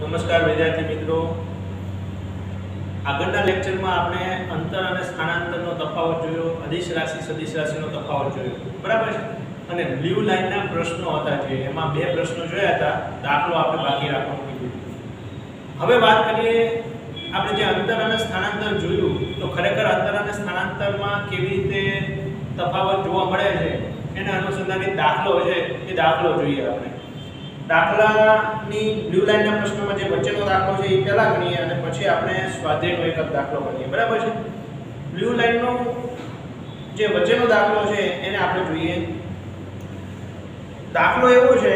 નમસ્કાર વિદ્યાર્થી મિત્રો, આગળના લેક્ચરમાં આપણે અંતર અને સ્થાનાંતરનો તફાવત જોયો, અદિશ રાશિ સદિશ રાશિનો તફાવત જોયો, બરાબર છે। અને બ્લુ લાઇનના પ્રશ્નો હતા જે એમાં બે પ્રશ્નો જોયા હતા, દાખલો આપણે બાકી રાખવાનું કીધું। હવે વાત કરીએ આપણે જે અંતર અને સ્થાનાંતર જોયું તો ખરેખર અંતર અને સ્થાનાંતરમાં કેવી રીતે તફાવત જોવા મળે છે એના અનુસંધાને દાખલો છે એ દાખલો જોઈએ આપણે। દાખલાની બ્લુ લાઇનના પ્રશ્નમાં જે વચ્ચેનો દાખલો છે એ પહેલા ગણીએ અને પછી આપણે સ્વાધ્યાયનો એક દાખલો ગણીએ, બરાબર છે। બ્લુ લાઇનનો જે વચ્ચેનો દાખલો છે એને આપણે જોઈએ। દાખલો એવો છે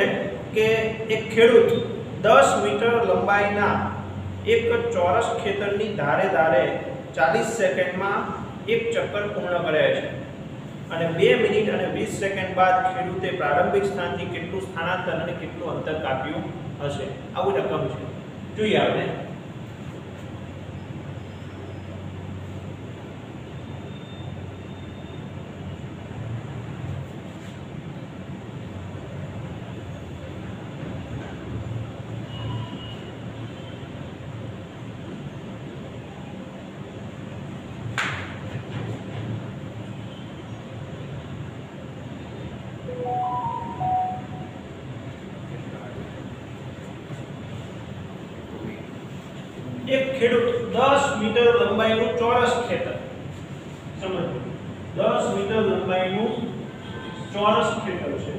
કે એક ખેડૂત 10 મીટર લંબાઈના એક ચોરસ ખેતરની ધારે ધારે 40 સેકન્ડમાં એક ચક્કર પૂર્ણ કરે છે અને 2 મિનિટ અને 20 સેકન્ડ બાદ ખેડૂતે પ્રારંભિક સ્થાનથી કેટલું સ્થાનાંતર અને કેટલું અંતર કાપ્યું હશે। આવું રકમ છે, જોઈએ આપણે। એક ખેડૂત 10 મીટર લંબાઈનું ચોરસ ખેતર, સમજો 10 મીટર લંબાઈનું ચોરસ ખેતર છે,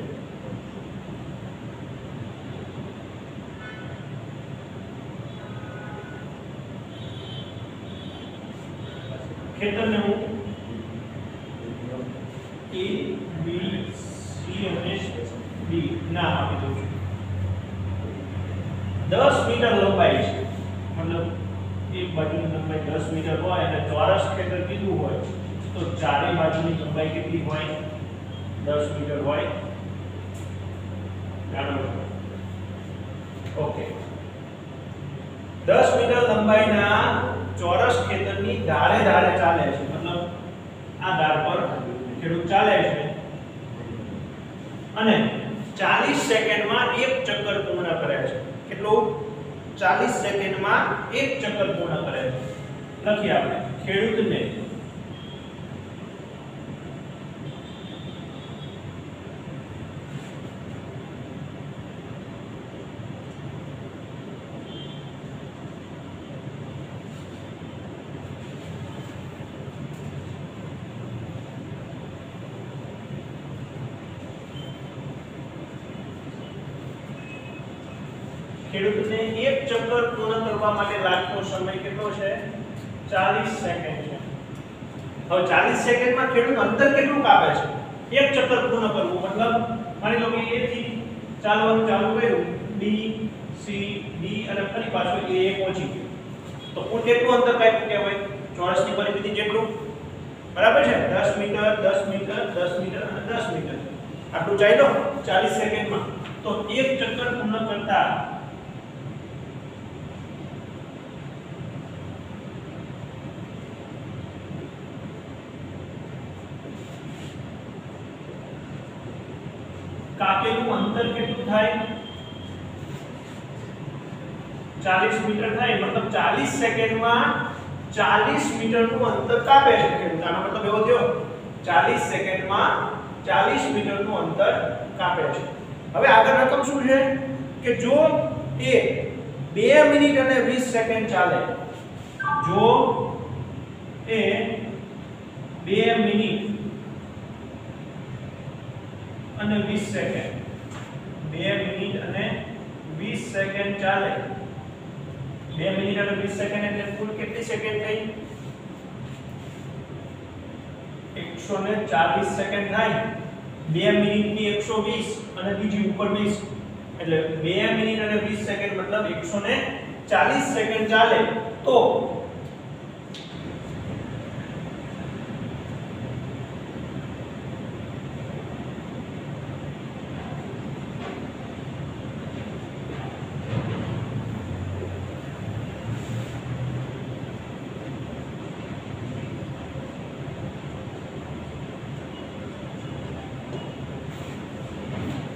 ખેતરને હું A B C અને D નામ આપી દઉં છું। 10 મીટર લંબાઈ છે, मतलब एक बाजूની લંબાઈ 10 મીટર હોય અને ચોરસ ખેતર કીધું હોય તો ચારે બાજુની લંબાઈ કેટલી હોય? 10 મીટર હોય, જાણો છો? ઓકે, 10 મીટર લંબાઈના ચોરસ ખેતરની ધારે ધારે ચાલે છે, मतलब આ ધાર પર ખેડૂત ચાલે છે અને 40 સેકન્ડમાં એક ચક્કર પૂર્ણ કરે છે। કેટલું? 40 સેકન્ડમાં એક ચક્કર પૂર્ણ કરે છે। લખીએ આપણે ખેડૂતને ખેડૂતને એક ચક્કર પૂર્ણ કરવા માટે લાગતો સમય કેટલો છે? 40 સેકન્ડ છે। હવે 40 સેકન્ડમાં ખેડૂત અંતર કેટલું કાપે છે? એક ચક્કર પૂર્ણ કરવું, મતલબ માની લો કે A થી ચાલવાનું ચાલુ કર્યું, B C D અને ફરી પાછો A પહોંચી ગયો, તો કુલ કેટલું અંતર કાપ્યું કહેવાય? ચોરસની પરિમિતિ જેટલું, બરાબર છે? 10 મીટર 10 મીટર 10 મીટર અને 10 મીટર આટલું ચાલ્યો 40 સેકન્ડમાં। તો એક ચક્કર પૂર્ણ કરતા કાપેલું અંતર કેટલું થાય? 40 મીટર થાય, मतलब 40 સેકન્ડમાં 40 મીટરનું અંતર કાપે છે ખેડૂત। આનો મતલબ એવો થયો 40 સેકન્ડમાં 40 મીટરનું અંતર કાપે છે। હવે આગળ રકમ શું છે કે જો એ 2 મિનિટ અને 20 સેકન્ડ ચાલે, જો એ 2 મિનિટ અને 20 સેકન્ડ 2 મિનિટ અને 20 સેકન્ડ ચાલે, 2 મિનિટ અને 20 સેકન્ડ એટલે કુલ કેટલી સેકન્ડ થઈ? 140 સેકન્ડ થાય। 2 મિનિટની 120 અને બીજી ઉપર 20 એટલે 2 મિનિટ અને 20 સેકન્ડ મતલબ 140 સેકન્ડ ચાલે તો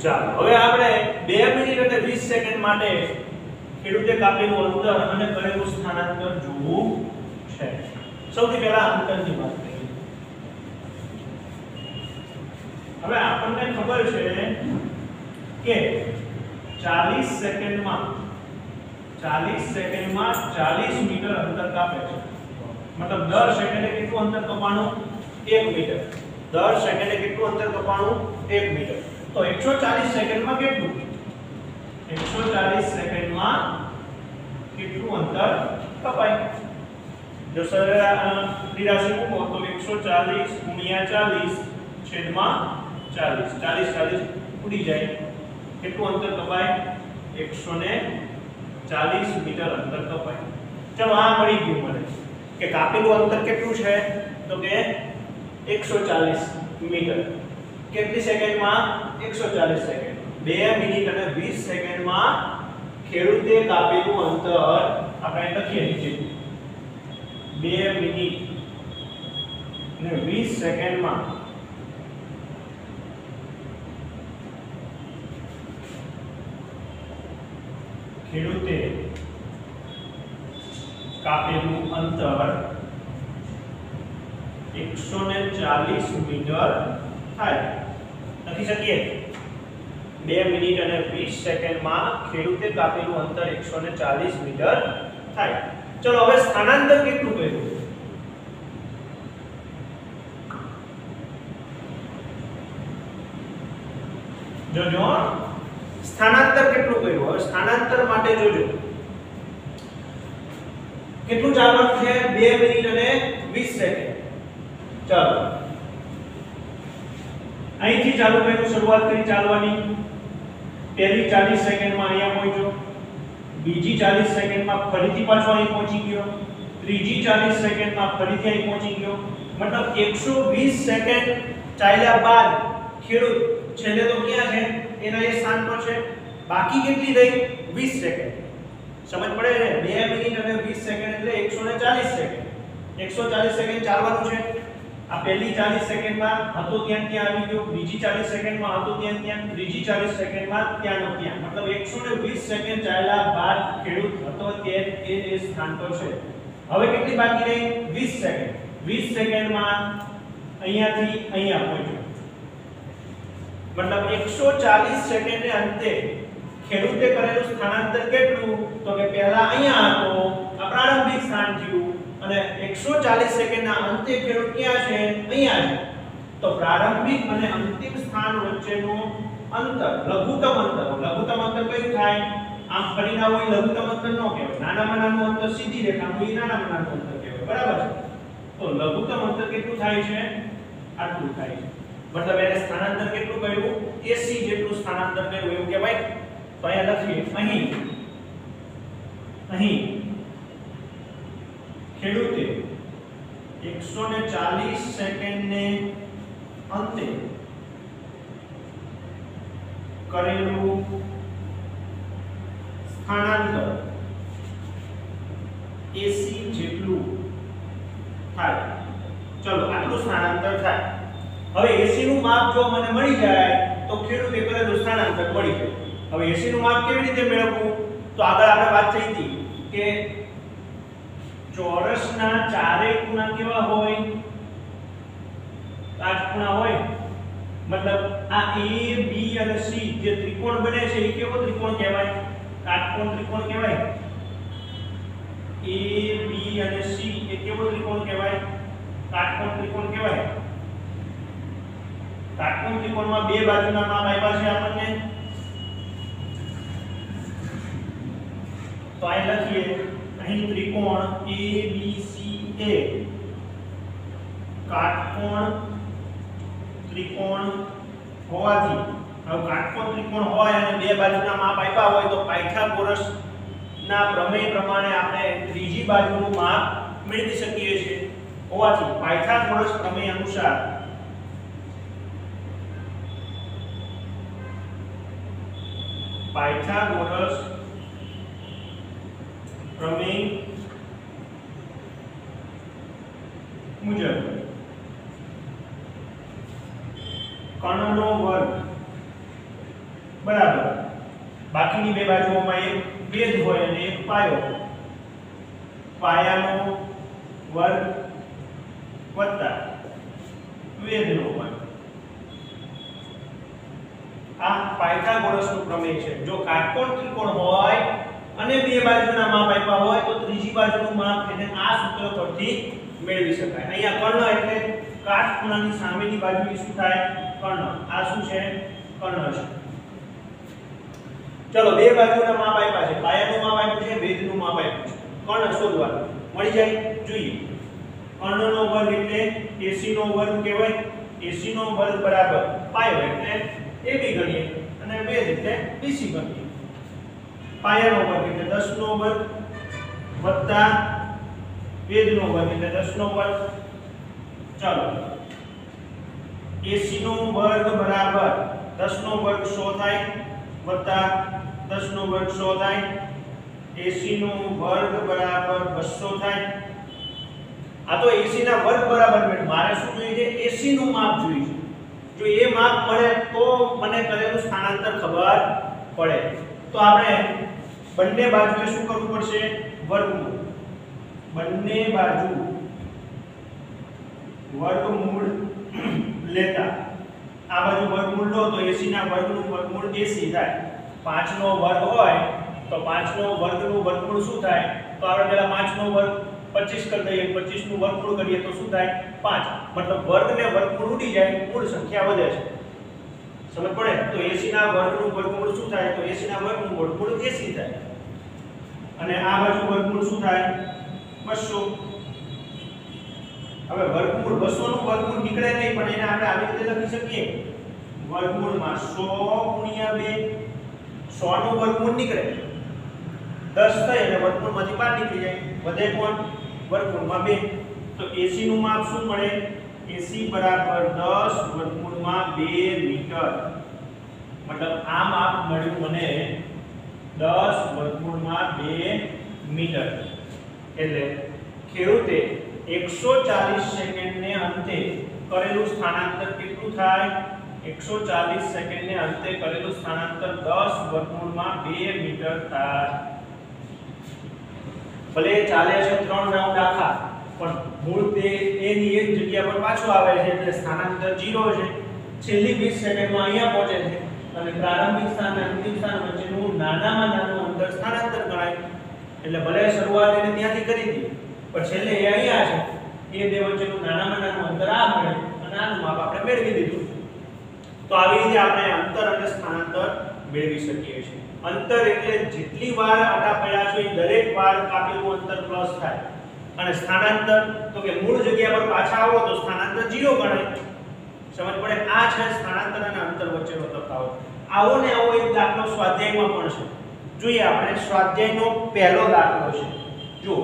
ચાલો હવે આપણે 2 મિનિટ અને 20 સેકન્ડ માટે ખેડૂતે કાપેલું અંતર અને કરેલું સ્થાનાંતર જોવું છે. સૌથી પહેલા અંતરની વાત કરીએ. હવે આપણને ખબર છે કે 40 સેકન્ડમાં 40 મીટર અંતર કાપે છે. મતલબ દર સેકન્ડે કેટલું અંતર કપાણું? 1 મીટર. દર સેકન્ડે કેટલું અંતર કપાણું? 1 મીટર. તો 140 સેકન્ડમાં કેટલું? 140 સેકન્ડમાં કેટલું અંતર કપાય? જો સરેરાશની રાશિ મૂકો તો 140 ગુણ્યા 40 છેદમાં 40 40 ઉડી જાય. કેટલું અંતર કપાય? 140 મીટર અંતર કપાય. ચલો આ મળી ગયું મને કે કાપેલું અંતર કેટલું છે? તો કે 140 મીટર. કેટલી સેકન્ડમાં? 140 સેકન્ડ. 2 મિનિટ અને 20 સેકન્ડમાં ખેડૂતે કાપેલું અંતર આપણે લખીએ નીચે 2 મિનિટ અને 20 સેકન્ડમાં ખેડૂતે કાપેલું અંતર 140 મીટર થાય. લખી શકીએ 2 મિનિટ અને 20 સેકન્ડમાં ખેડૂતે કાપેલું અંતર 140 મીટર થાય. ચલો હવે સ્થાનાંતર કેટલું કર્યું? જોજો સ્થાનાંતર કેટલું કર્યું. હવે સ્થાનાંતર માટે જોજો કેટલું ચાલવાનું છે? 2 મિનિટ અને 20 સેકન્ડ. ચાલો અહીંથી ચાલુ કર્યું, શરૂઆત કરી ચાલવાની. પહેલી 40 સેકન્ડમાં અહીંયા પહોંચ્યો, બીજી 40 સેકન્ડમાં ફરીથી પાછો અહીં પહોંચી ગયો, ત્રીજી 40 સેકન્ડમાં ફરીથી અહીં પહોંચી ગયો. મતલબ 120 સેકન્ડ ચાલ્યા બાદ ખેડૂત છેલ્લે તો ક્યાં છે? એના એ સ્થાન પર છે. બાકી કેટલી રહી? 20 સેકન્ડ. સમજ પડે ને? 2 મિનિટ અને 20 સેકન્ડ એટલે 140 સેકન્ડ. 140 સેકન્ડ ચાલવાનું છે. આ પહેલી 40 સેકન્ડમાં હતો ત્યાં આવી ગયો, બીજી 40 સેકન્ડમાં હતો ત્યાં, ત્રીજી 40 સેકન્ડમાં ત્યાં. મતલબ 120 સેકન્ડ ચાલ્યા બાદ ખેડૂત હતો તે સ્થાન પર છે. હવે કેટલી બાકી રહી? 20 સેકન્ડ. 20 સેકન્ડમાં અહીંયાથી અહીંયા પહોંચ્યો. મતલબ 140 સેકન્ડને અંતે ખેડૂતે કરેલું સ્થાનાંતર કેટલું? તો કે પહેલા અહીંયા હતો, આ પ્રારંભિક સ્થાન થયું, અને 140 સેકન્ડના અંતે ખેડૂત ક્યાં છે? અહીંયા છે. તો પ્રારંભિક અને અંતિમ સ્થાન વચ્ચેનું અંતર લઘુત્તમ અંતર. લઘુત્તમ અંતર કયું થાય? આમ ફરીના હોય લઘુત્તમ અંતર ન કહેવાય. નાનામાં નાનું અંતર સીધી રેખાનું એ નાનામાં નાનું અંતર કહેવાય. બરાબર છે? તો લઘુત્તમ અંતર કેટલું થાય છે? આટલું થાય છે. મતલબ એને સ્થાનાંતર કેટલું કર્યું? 80 જેટલું સ્થાનાંતર કર્યું એવું કહેવાય. તો અહીંયા લખીએ અહીં ખેડૂતે 140 સેકન્ડને અંતે કરેલું સ્થાનાંતર 80 જેટલું થાય. ચલો આટલું સ્થાનાંતર થાય. હવે 80 નું માપ જો મને મળી જાય તો ખેડૂતે કરેલું સ્થાનાંતર મળી જાય. હવે 80 નું માપ કેવી રીતે મેળવવું? તો આગળ આપણે વાત થઈ હતી કે ચોરસના ચારે ખૂણા કેવા હોય? કાટખૂણા હોય. મતલબ આ A, B અને C જે ત્રિકોણ બને છે એ કેવો ત્રિકોણ કહેવાય? કાટકોણ ત્રિકોણ કહેવાય. A, B અને C એ કેવો ત્રિકોણ કહેવાય? કાટકોણ ત્રિકોણ કહેવાય. કાટકોણ ત્રિકોણમાં બે બાજુના માપ આપ્યા છે આપણને. તો આ લખીએ અહીં ત્રિકોણ ABCA કાટકોણ ત્રિકોણ હોવાથી, હવે કાટકોણ ત્રિકોણ હોય અને બે બાજુના માપ આપ્યા હોય તો પાયથાગોરસ ના પ્રમેય પ્રમાણે આપણે ત્રીજી બાજુનું માપ મેળવી શકીએ છીએ. હોવાથી પાયથાગોરસ પ્રમેય અનુસાર પાયથાગોરસ પ્રમેય મુજબ કર્ણનો વર્ગ બરાબર બાકીની બે બાજુઓમાં એક ભેદ હોય અને એક પાયો, પાયાનો વર્ગ વત્તા વેધનો વર્ગ. આ પાયથાગોરસનું પ્રમેય છે. જો કાટકોણ ત્રિકોણ હોય અને બે બાજુના માપ આપ્યા હોય તો ત્રીજી બાજુનું માપ એને આ સૂત્ર પરથી મેળવી શકાય. અહીંયા કર્ણ એટલે કાટખૂણાની સામેની બાજુની શું થાય? કર્ણ. આ શું છે? કર્ણ છે. ચલો બે બાજુના માપ આપ્યા છે, પાયાનું માપ આપ્યું છે, વેધનું માપ આપ્યું છે. કર્ણ શોધવાનું મળી જાય. જોઈએ કર્ણનો વર્ગ એટલે AC નો વર્ગ કહેવાય. AC નો વર્ગ બરાબર પાયો એટલે AB ગણીએ અને વેધ એટલે BC ગણીએ. પાયાનો વર્ગ એટલે 10 નો વર્ગ વત્તા વેધનો વર્ગ એટલે 10 નો વર્ગ. ચાલો AC નો વર્ગ બરાબર 10 નો વર્ગ 100 થાય વત્તા 10 નો વર્ગ 100 થાય. AC નો વર્ગ બરાબર 200 થાય. આ તો AC ના વર્ગ બરાબર મેળ. મારે શું જોઈએ છે? AC નું માપ જોઈએ છે. જો એ માપ મળે તો મને કરેલું સ્થાનાંતર ખબર પડે. તો આપણે બંને બાજુએ શું કરવું પડશે? વર્ગમૂળ. બંને બાજુ વર્ગમૂળ લેતા આ બાજુ વર્ગમૂળ લો તો AC ના વર્ગનું વર્ગમૂળ AC થાય. 5 નો વર્ગ હોય તો 5 નો વર્ગનું વર્ગમૂળ શું થાય? તો આપણે પહેલા 5 નો વર્ગ 25 કરી દઈએ, 25 નું વર્ગમૂળ કરીએ તો શું થાય? 5. મતલબ વર્ગ ને વર્ગમૂળ ઉડી જાય, મૂળ સંખ્યા વધે છે. સમજ પડે? તો AC ના વર્ગનું વર્ગમૂળ શું થાય? તો AC ના વર્ગનું વર્ગમૂળ AC થાય. અને આ બાજુ વર્ગમૂળ શું થાય? 200. હવે વર્ગમૂળ 200 નું વર્ગમૂળ નીકળે નહીં, પણ એને આપણે આવી રીતે લખી શકીએ વર્ગમૂળમાં 100 * 2. 100 નું વર્ગમૂળ નીકળે 10 થાય અને વર્ગમૂળમાંથી બહાર નીકળી જાય, વધે કોણ? વર્ગમૂળમાં 2. તો AC નું માપ શું મળે? AC બરાબર 10 વર્ગમૂળમાં 2 મીટર. મતલબ આ માપ મળ્યું મને 10 વર્ગમૂળમાં 2 મીટર. એટલે ખેડૂતે 140 સેકન્ડને અંતે કરેલું સ્થાનાંતર કેટલું થાય? 140 સેકન્ડને અંતે કરેલું સ્થાનાંતર 10 વર્ગમૂળમાં 2 મીટર થાય. ભલે ચાલે છે 3 રાઉન્ડ આખા, પણ મૂળ તે એની એક જગ્યા પર પાછો આવે છે એટલે સ્થાનાંતર 0 છે. છેલ્લી 20 સેકન્ડમાં અહીંયા પહોંચે છે અને પ્રારંભિક સ્થાન અને અંતિમ સ્થાન વચ્ચેનું નાનામાં નાનું અંતર સ્થાનાંતર ગણાય. એટલે ભલે શરૂઆત એને ત્યાંથી કરી હતી, પણ છેલ્લે એ અહીંયા છે. એ બે વચ્ચેનું નાનામાં નાનું અંતર આ મળે અને આનું માપ આપણે મેળવી દીધું. તો આવી રીતે આપણે અંતર અને સ્થાનાંતર મેળવી શકીએ છીએ. અંતર એટલે જેટલી વાર આટા પડ્યા છે એ દરેક વાર કાપેલું અંતર પ્લસ થાય. અને સ્થાનાંતર તો કે મૂળ જગ્યા પર પાછા આવો તો સ્થાનાંતર 0 ગણાય. સમજ પડે? આ છે સ્થાનાંતર અને અંતર વચ્ચેનો તફાવત. આવો ને આવો એક દાખલો સ્વાધ્યાયમાં પણ છે. જોઈએ આપણે સ્વાધ્યાયનો પહેલો દાખલો છે. જો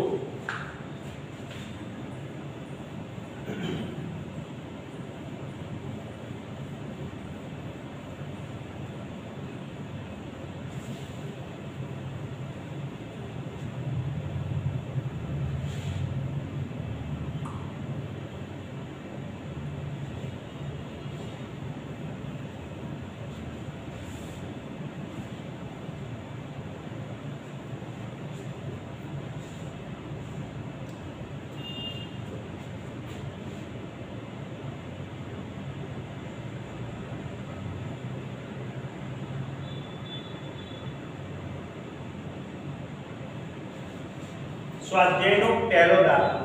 સ્વાધ્યાયનો પહેલો દાખલો.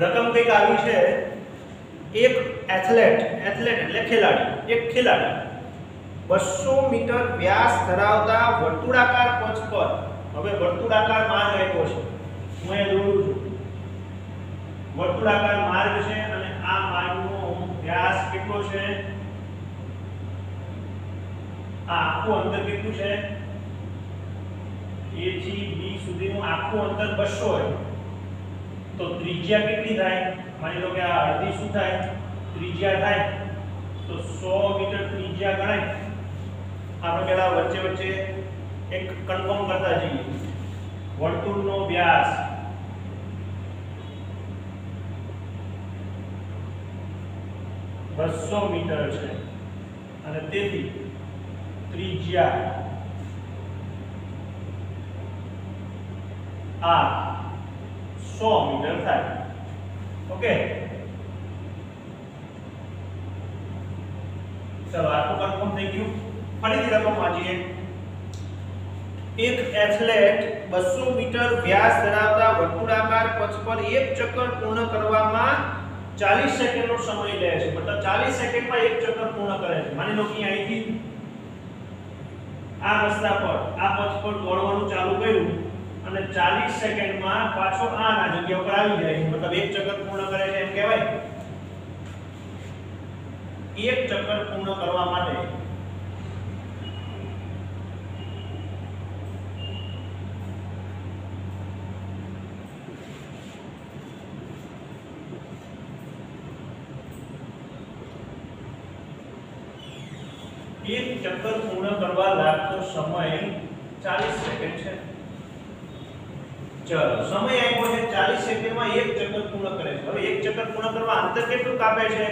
રકમ કંઈક આવી છે. એક એથ્લેટ એટલે ખેલાડી, એક ખેલાડી 200 મીટર વ્યાસ ધરાવતા વર્તુળાકાર પથ પર, હવે વર્તુળાકાર માર્ગ આપ્યો છે, હું એ દોરું છું. વર્તુળાકાર માર્ગ છે અને આ માર્ગનો વ્યાસ કેટલો છે? આ આખું અંતર કેટલું છે? A થી B સુધીનું આખું અંતર 200 હોય તો ત્રિજ્યા કેટલી થાય? માની લો કે આ અડધી શું થાય? ત્રિજ્યા થાય. તો 100 મીટર ત્રિજ્યા ગણાય. આપણે પહેલા વચ્ચે વચ્ચે એક કન્ફર્મ કરતા જઈએ. વર્તુળનો વ્યાસ મીટર છે અને તેથી ત્રિજ્યા આ 100 મીટર થાય. ઓકે, ચલો આટલું કન્ફર્મ થઈ ગયું. ફરીથી રકમ વાંચીએ. એક એથ્લેટ 200 મીટર વ્યાસ ધરાવતા વર્તુળાકાર પથ પર એક ચક્કર પૂર્ણ કરવામાં 40 સેકન્ડનો સમય લે છે. મતલબ 40 સેકન્ડમાં એક ચક્કર પૂર્ણ કરે છે. માની લો કે અહીંથી આ રસ્તા પર આ પથ પર દોડવાનું ચાલુ કર્યું અને 40 સેકન્ડમાં પાછો આ જગ્યા પર આવી જાય, મતલબ એક ચક્કર પૂર્ણ કરે છે એમ કહેવાય. એક ચક્કર પૂર્ણ કરવા માટે એક ચક્કર પૂર્ણ કરવા લાગતો સમય 40 સેકન્ડ છે. ચલો સમય આપ્યો છે 40 સેકન્ડમાં એક ચક્કર પૂર્ણ કરે છે. હવે એક ચક્કર પૂર્ણ કરવા અંતર કેટલું કાપે છે?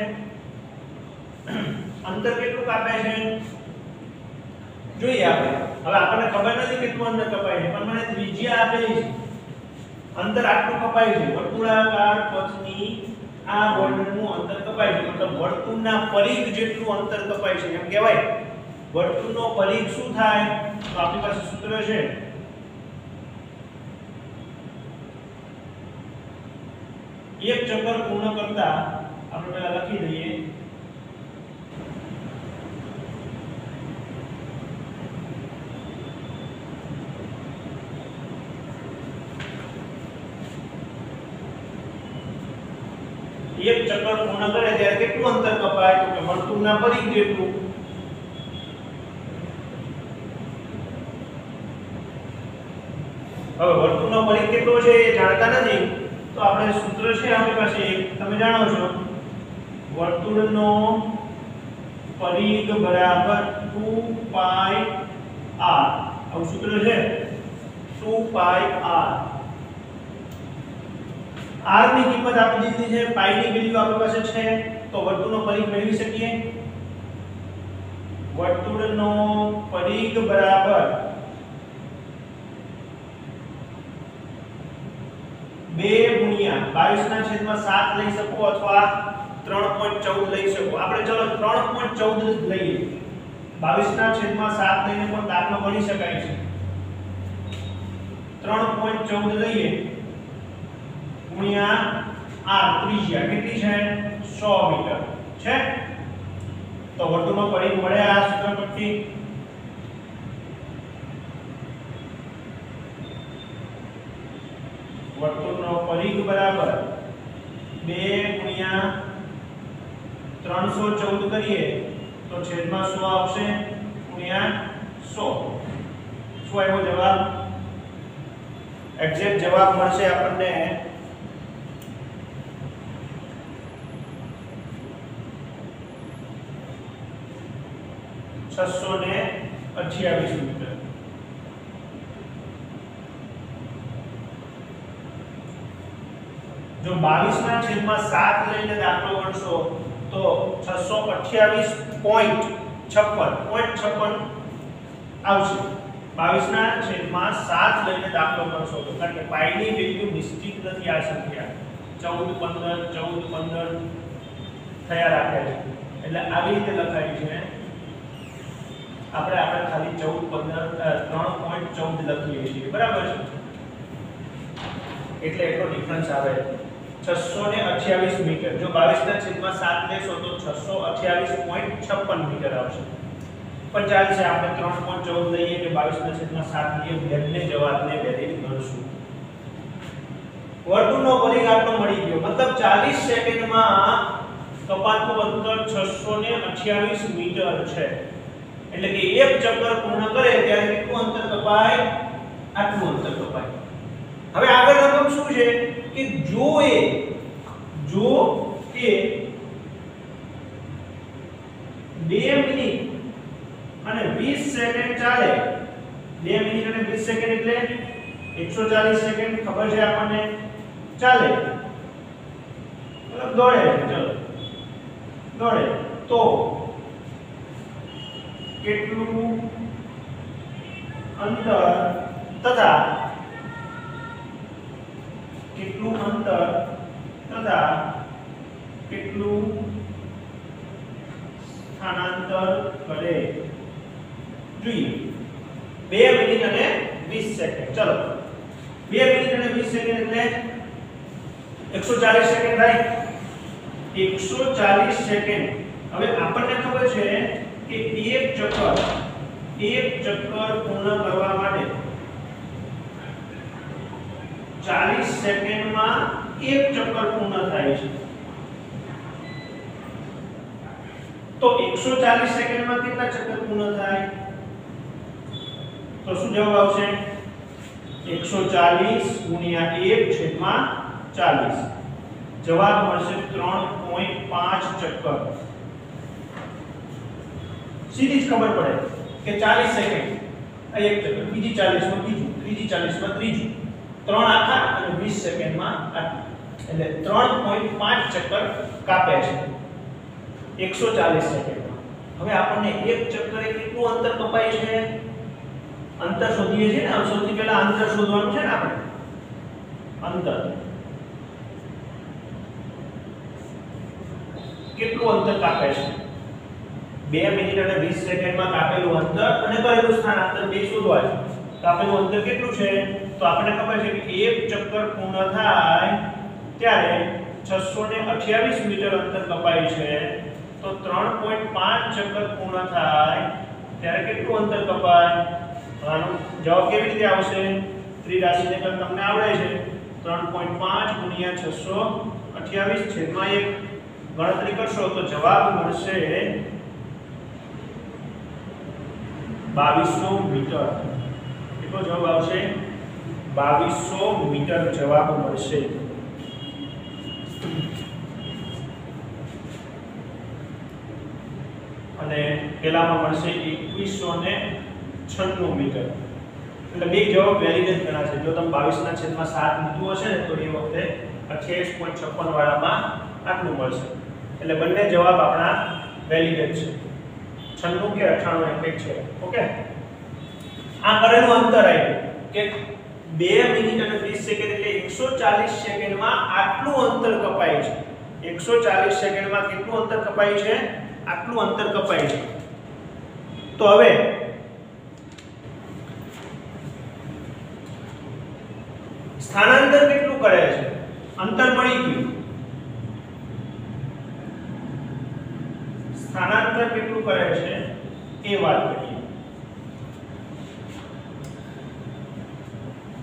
અંતર કેટલું કાપે છે જોઈએ આપણે. હવે આપણને ખબર નથી કેટલું અંતર કપાય છે, પણ મને ત્રિજ્યા આપેલી છે. અંતર આટલું કપાય છે. વર્તુળાકાર પથની આ વર્તુળનું અંતર કપાય છે, મતલબ વર્તુળના પરિઘ જેટલું અંતર કપાય છે એમ કહેવાય. વર્તુળનો પરિઘ શું થાય? તો આપણી પાસે સૂત્ર છે એક ચક્કર પૂર્ણ કરતા આપણે પહેલા લખી દઈએ એક ચક્કર પૂર્ણ કરે ત્યારે કેટલું અંતર કપાય? તો કે વર્તુળના પરિઘ જેટલું. હવે વર્તુળનો પરિઘ કેટલો છે એ જાણતા નથી, તો આપણે સૂત્ર છે આપણી પાસે એક, તમે જાણો છો, વર્તુળનો પરિઘ બરાબર 2πr. આવું સૂત્ર છે 2πr. r ની કિંમત આપી દીધી છે, પાઈ ની વેલ્યુ આપણી પાસે છે, તો વર્તુળનો પરિઘ મેળવી શકીએ. વર્તુળનો પરિઘ બરાબર 2/22/7 લઈ શકો અથવા 3.14 લઈ શકો. આપણે ચલો 3.14 લઈએ. 22/7 લઈને પણ દાખલો ગણી શકાય છે. 3.14 લઈએ ગુણ્યા r ત્રિજ્યા કેટલી છે? 100 મીટર છે. તો વર્તુળનો પરિઘ મળે આ સૂત્ર પરથી. વર્તુળનો પરિઘ બરાબર 2/314 કરીએ તો છેદમાં 100 આવશે ગુણ્યા 100. શું આવ્યો જવાબ? એક્ઝેક્ટ જવાબ મળશે આપણને 628 મીટર. જો 22/7 લઈને દાખલો ગણશો તો 628.56 આવશે. 22/7 લઈને દાખલો ગણશો તો, કારણ કે પાઈ ની વેલ્યુ નિશ્ચિત નથી. આ સંખ્યા 14 થયા રાખે છે, એટલે આવી રીતે લખાય છે. આપણે ખાલી 3.14 લખીએ છીએ, બરાબર છે? એટલે એટલો ડિફરન્સ આવે 628 મીટર. જો 22/7 લેશો તો 628.56 મીટર આવશે. પણ ચાલશે, આપણે 3.14 લઈએ કે 22/7 લઈએ, બંને જવાબને વેલિડ ગણશું. વર્તુળનો પરિઘ આટલો મળી ગયો, મતલબ 40 સેકન્ડમાં કપાતું અંતર 628 મીટર છે. એટલે કે એક ચક્કર પૂર્ણ કરે ત્યારે કેટલું અંતર કપાય? આટલું અંતર કપાય. હવે આગળ રકમ શું છે કે જો કે 2 મિનિટ અને 20 સેકન્ડ ચાલે. 2 મિનિટ અને 20 સેકન્ડ એટલે 140 સેકન્ડ ખબર છે આપણને. ચાલે મતલબ દોડે, ચલો દોડે તો કેટલું અંતર તથા કેટલું અંતર તથા કેટલું સ્થાનાંતર કરે જોઈએ 2 મિનિટ અને 20 સેકન્ડ ચલો 2 મિનિટ અને 20 સેકન્ડ એટલે 140 સેકન્ડ થાય 140 સેકન્ડ હવે આપણને ખબર છે કે એક ચક્કર પૂર્ણ કરવા માટે 40 સેકન્ડમાં એક ચક્કર પૂર્ણ થાય છે તો 140 સેકન્ડમાં કેટલા ચક્કર પૂર્ણ થાય તો શું જવાબ આવશે 140 ગુણ્યા 1/40 જવાબ મળશે 3.5 ચક્કર સીધી જ ખબર પડે કે 40 સેકન્ડ આ એક ચક્કર બીજી 40 માં બીજું ત્રીજી 40 માં ત્રીજું 3 આખા અને 20 સેકન્ડમાં આટલું એટલે 3.5 ચક્કર કાપે છે 140 સેકન્ડમાં હવે આપણને એક ચક્કરે કેટલું અંતર કપાય છે અંતર શોધીએ છીએ ને સૌથી પહેલા અંતર શોધવાનું છે ને આપણે અંતર કેટલું અંતર કાપે છે 2 મિનિટ અને 20 સેકન્ડમાં કાપેલું અંતર અને કરેલું સ્થાનાંતર બે શોધવા છે કાપેલું અંતર કેટલું છે તો આપણને ખબર છે કે એક ચક્કર પૂર્ણ થાય ત્યારે 628 મીટર અંતર કપાય છે તો 3.5 ચક્કર પૂર્ણ થાય ત્યારે કેટલું અંતર કપાય આનો જવાબ કેવી રીતે આવશે ત્રિરાશીને કર તમને આવડે છે 3.5 ગુણ્યા 628 છેદમાં 1 ગણતરી કરશો તો જવાબ મળશે 2200 મીટર કેટલો જવાબ આવશે 2200 મીટર જવાબ મળશે અને પેલામાં મળશે 2196 મીટર એટલે બે જવાબ વેલિડ જ ગણાશે જો તમે 22/7 લીધું હશે ને તો એ વખતે 28.56 વાળામાં આટલું મળશે એટલે બંને જવાબ આપણા વેલિડ જ છે 96 કે 98 એક છે ઓકે આ કરેલું અંતર આવ્યું કે 2 મિનિટ અને 20 સેકન્ડ એટલે 140 સેકન્ડમાં આટલું અંતર કપાય છે 140 સેકન્ડમાં કેટલું અંતર કપાય છે આટલું અંતર કપાય છે તો હવે સ્થાનાંતર કેટલું કરે છે અંતર મળી ગયું સ્થાનાંતર કેટલું કરે છે એ વાત કરીએ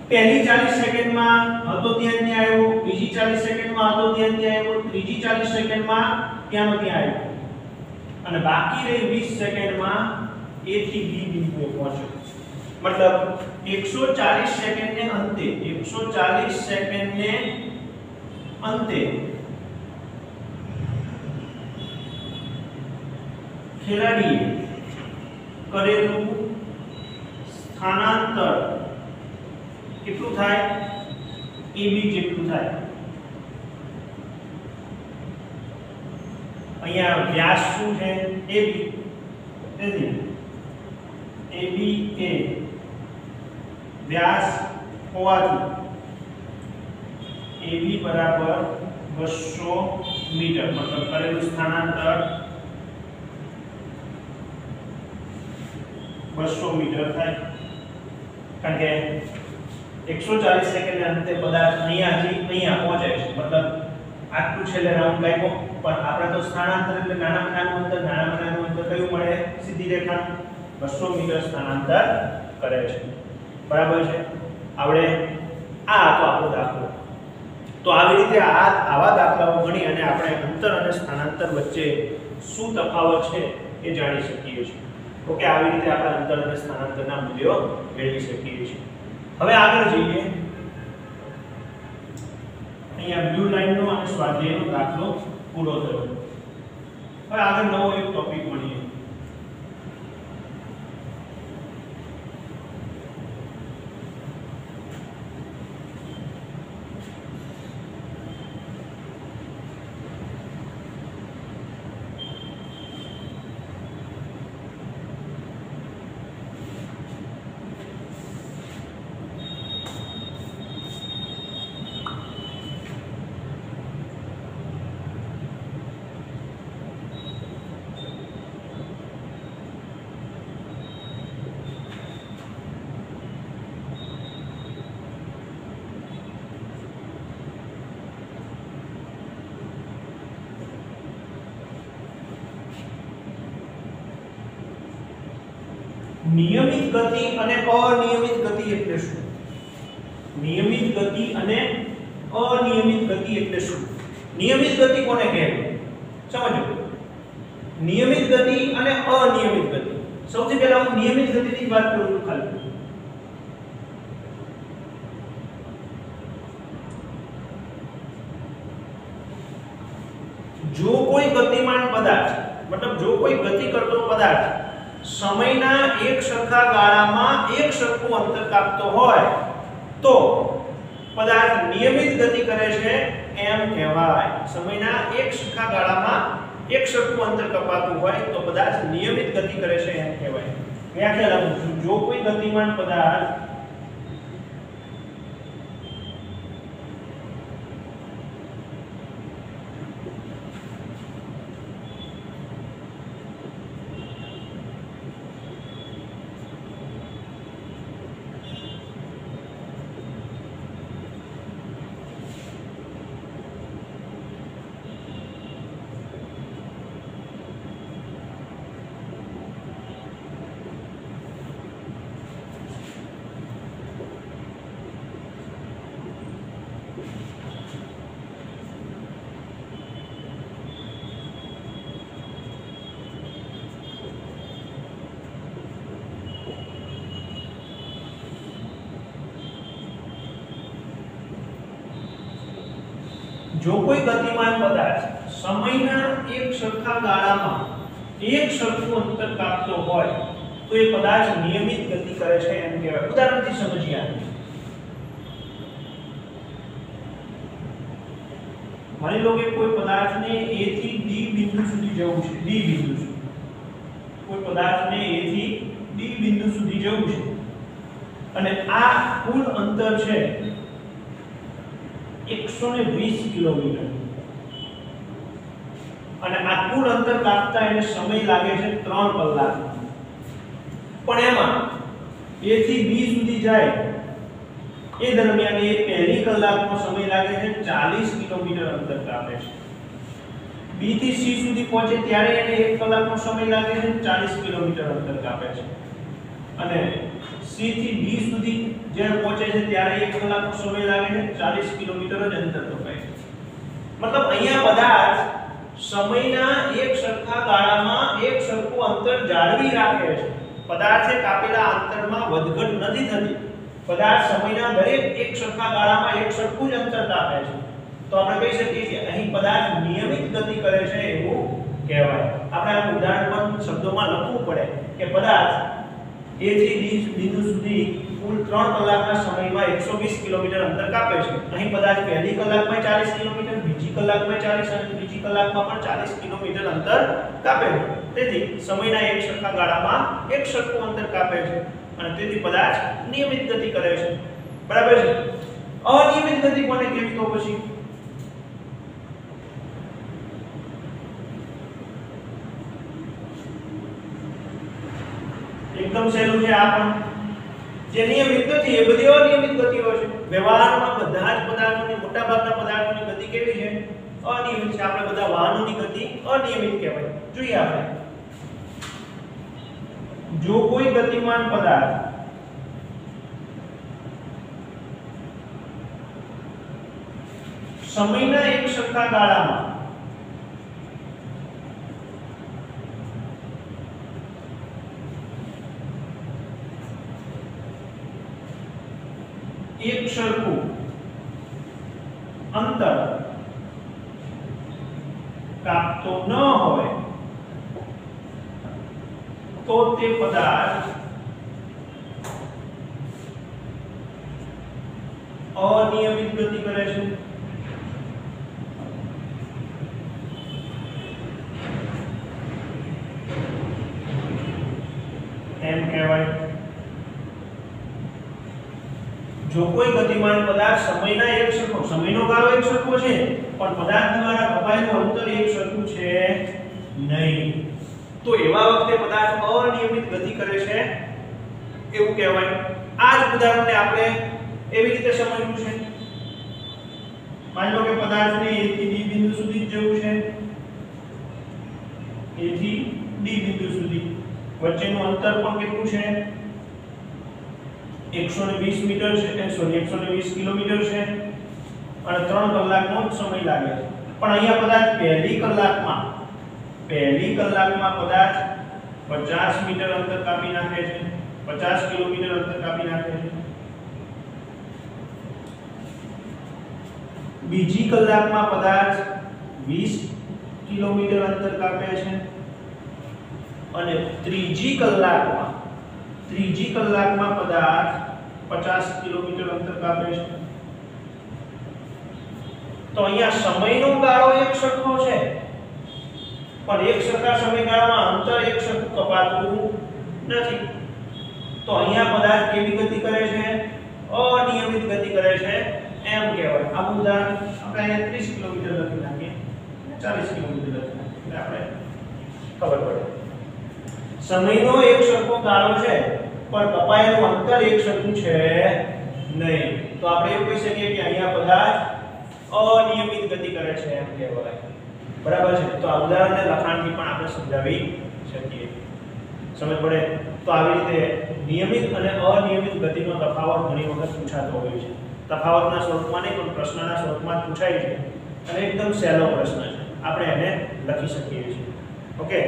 પહેલી 40 સેકન્ડમાં હતો ત્યાં નહીં આવ્યો બીજી 40 સેકન્ડમાં હતો ત્યાં નહીં આવ્યો ત્રીજી 40 સેકન્ડમાં ત્યાંનો ત્યાં આવ્યો અને બાકી રહી 20 સેકન્ડમાં A થી B બિંદુએ પહોંચ્યો मतलब 140 સેકન્ડને અંતે 140 સેકન્ડને અંતે ખેલાડીએ કરેલું સ્થાનાંતર કેટલું થાય AB જેટલું થાય અહીંયા વ્યાસ શું છે AB તેથી AB એ व्यास होवाથી AB बराबर 200 मीटर मतलब करेलू स्थानांतर 200 मीटर થાય કારણ કે 140 સેકન્ડ ના અંતે પદાર્થ અહીંયાથી અહીંયા પહોંચે છે મતલબ આટલું છેલ્લે રાઉન્ડ લાગ્યો પણ આપણે તો સ્થાનાંતર એટલે નાનામાં નાનું અંતર કયું મળે સીધી રેખા 200 મીટર સ્થાનાંતર કરે છે બરાબર છે આપણે આ તો આપણો દાખલો તો આવી રીતે આવા દાખલાઓ ગણી અને આપણે અંતર અને સ્થાનાંતર વચ્ચે શું તફાવત છે એ જાણી શકીએ છીએ ઓકે આવી રીતે આપણે અંતર અને સ્થાનાંતરના મૂલ્યો મેળવી શકીએ છીએ હવે આગળ જઈએ અહીંયા બ્લુ લાઈનનો અને સ્વાધ્યાયનો દાખલો પૂરો થયો હવે આગળ નવો એક ટોપિક મળીએ નિયમિત ગતિ અને અનિયમિત ગતિ એટલે શું? નિયમિત ગતિ અને અનિયમિત ગતિ એટલે શું? નિયમિત ગતિ કોને કહેવાય? સમજો. નિયમિત ગતિ અને અનિયમિત ગતિ. સૌથી પહેલા હું નિયમિત ગતિની વાત કરું છું ખાલી. જો કોઈ ગતિમાન પદાર્થ मतलब જો કોઈ ગતિ કરતો પદાર્થ સમયના એક સરખા ગાળામાં એક સરખું અંતર કાપતો હોય તો પદાર્થ નિયમિત ગતિ કરે છે એમ કહેવાય. સમયના એક સરખા ગાળામાં એક સરખું અંતર કપાતું હોય તો પદાર્થ નિયમિત ગતિ કરે છે એમ કહેવાય. વ્યાખ્યા લખું છું. જો કોઈ ગતિમાન પદાર્થ જો કોઈ ગતિમાન પદાર્થ સમયના એક સરખા ગાળામાં એક સરખું અંતર કાપતો હોય તો એ પદાર્થ નિયમિત ગતિ કરે છે એમ કહેવાય. ઉદાહરણથી સમજીએ. માની લો કે કોઈ પદાર્થને A થી D બિંદુ સુધી જવું છે. D બિંદુ સુધી કોઈ પદાર્થને A થી D બિંદુ સુધી જવું છે અને આ કુલ અંતર છે 120 કિલોમીટર અને આ કુલ અંતર કાપતા એને સમય લાગે છે 3 કલાક. પણ એમાં A થી B સુધી જાય એ દરમિયાન એ પહેલી કલાકનો સમય લાગે છે 40 કિલોમીટર અંતર કાપે છે. B થી C સુધી પહોંચે ત્યારે એને 1 કલાકનો સમય લાગે છે 40 કિલોમીટર અંતર કાપે છે અને C થી D સુધી જ્યારે પહોંચે છે ત્યારે 1 કલાકનો સમય લાગે છે 40 કિલોમીટર જ અંતર કપાય છે. મતલબ અહીંયા પદાર્થ સમયના એક સરખા ગાળામાં એક સરખું અંતર જાળવી રાખે છે. પદાર્થે કાપેલા અંતરમાં વધઘટ નથી થતી. પદાર્થ સમયના દરેક એક સરખા ગાળામાં એક સરખું જ અંતર કાપે છે. તો આપણે કહી શકીએ કે અહીં પદાર્થ નિયમિત ગતિ કરે છે એવું કહેવાય. આપણે આ ઉદાહરણ પણ શબ્દોમાં લખવું પડે કે પદાર્થ A થી D બિંદુ સુધી કુલ 3 કલાકના સમયમાં 120 કિલોમીટર અંતર કાપે છે. અહીં પદાર્થ પહેલી કલાકમાં 40 કિલોમીટર, બીજી કલાકમાં 40 અને ત્રીજી કલાકમાં પણ 40 કિલોમીટર અંતર કાપે છે. તેથી સમયના એક સરખા ગાળામાં એક સરખું અંતર કાપે છે અને તેથી પદાર્થ નિયમિત ગતિ કરે છે. બરાબર છે. અનિયમિત ગતિ કોને કહેવી? તો પછી એકદમ સહેલું છે. આ પણ જે નિયમિત નથી એ બધી અનિયમિત ગતિઓ છે. વ્યવહારમાં બધા જ પદાર્થોની મોટાભાગના પદાર્થોની ગતિ કેવી છે? અનિયમિત છે. આપણે બધા વાહનોની ગતિ અનિયમિત કહેવાય. જોઈએ આપણે. જો કોઈ ગતિમાન પદાર્થ સમયના એક સરખા ગાળામાં એક સરખું અંતર કાપતો ન હોય તો તે પદાર્થ અનિયમિત ગતિ કરે છે. એમ કહેવાય. જો કોઈ ગતિમાન પદાર્થ સમયના એક સરખો સમયનો ગાળો એક સરખો છે પણ પદાર્થ દ્વારા કપાયેલું અંતર એક સરખું છે નહીં તો એવા વખતે પદાર્થ અનિયમિત ગતિ કરે છે એવું કહેવાય. આ જ ઉદાહરણને આપણે એવી રીતે સમજવું છે. માની લો કે પદાર્થને A થી D બિંદુ સુધી જવું છે. A થી D બિંદુ સુધી વચ્ચેનું અંતર પણ કેટલું છે 120 મીટર છે, સોરી 120 કિલોમીટર છે અને 3 કલાકનો સમય લાગે છે. પણ અહીંયા કદાચ પહેલી કલાકમાં કદાચ 50 મીટર અંતર કાપી નાખે છે, 50 કિલોમીટર અંતર કાપી નાખે છે. બીજી કલાકમાં કદાચ 20 કિલોમીટર અંતર કાપે છે અને ત્રીજી કલાકમાં કદાચ 50 કિલોમીટર અંતર કાપે છે. તો અહીંયા સમયનો ગાળો એક સરખો છે પણ એક સરખા સમયગાળામાં અંતર એક સરખું કપાતું નથી. તો અહીંયા કદાચ કેવી ગતિ કરે છે? અનિયમિત ગતિ કરે છે એમ કહેવાય. આ ઉદાહરણ આપણે અહીંયા 30 કિલોમીટર લખી નાખીએ, 40 કિલોમીટર લખી નાખીએ એટલે આપણે ખબર પડે. સમયનો એક સરખો ગાળો છે પણ કપાયેલું અંતર એક સરખું છે નહીં. તો આપણે એવું કહી શકીએ કે અહીંયા કદાચ અનિયમિત ગતિ કરે છે એમ કહેવાય. બરાબર છે? તો આ ઉદાહરણને લખાણથી પણ આપણે સમજાવી શકીએ. સમજ પડે? તો આવી રીતે નિયમિત અને અનિયમિત ગતિનો તફાવત ઘણી વખત પૂછાતો હોય છે. તફાવતના સ્વરૂપમાં નહીં પણ પ્રશ્નના સ્વરૂપમાં પૂછાય છે અને એકદમ સહેલો પ્રશ્ન છે, આપણે એને લખી શકીએ છીએ. ઓકે,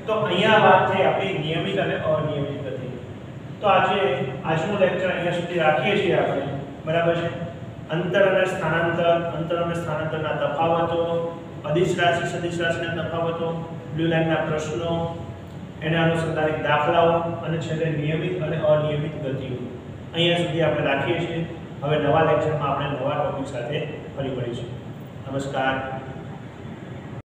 તો અહીંયા વાત થઈ આપણી નિયમિત અને અનિયમિત ગતિ. તો આજનું લેક્ચર અહીંયા સુધી રાખીએ છીએ આપણે. બરાબર છે? અંતર અને સ્થાનાંતરના તફાવતો, અદિશ રાશિ સદિશ રાશિના તફાવતો, બ્લુ લાઇનના પ્રશ્નો, એના અનુસંધાનિક દાખલાઓ અને છેલ્લે નિયમિત અને અનિયમિત ગતિઓ અહીંયા સુધી આપણે રાખીએ છીએ. હવે નવા લેક્ચરમાં આપણે નવા ટોપિક સાથે ફરી મળીશું. નમસ્કાર.